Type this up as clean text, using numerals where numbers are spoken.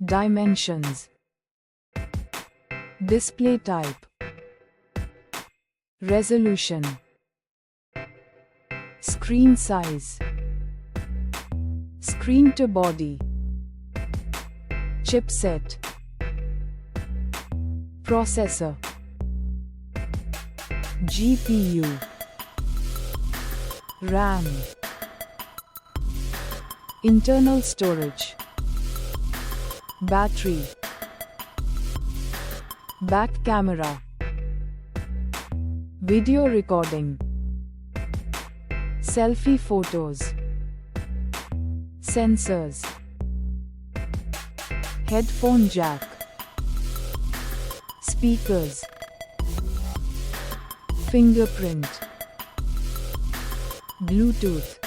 Dimensions. Display type. Resolution. Screen size. Screen to body. Chipset. Processor. GPU. RAM. Internal storage. Battery. Back camera. Video recording. Selfie photos. Sensors. Headphone jack. Speakers. Fingerprint. Bluetooth.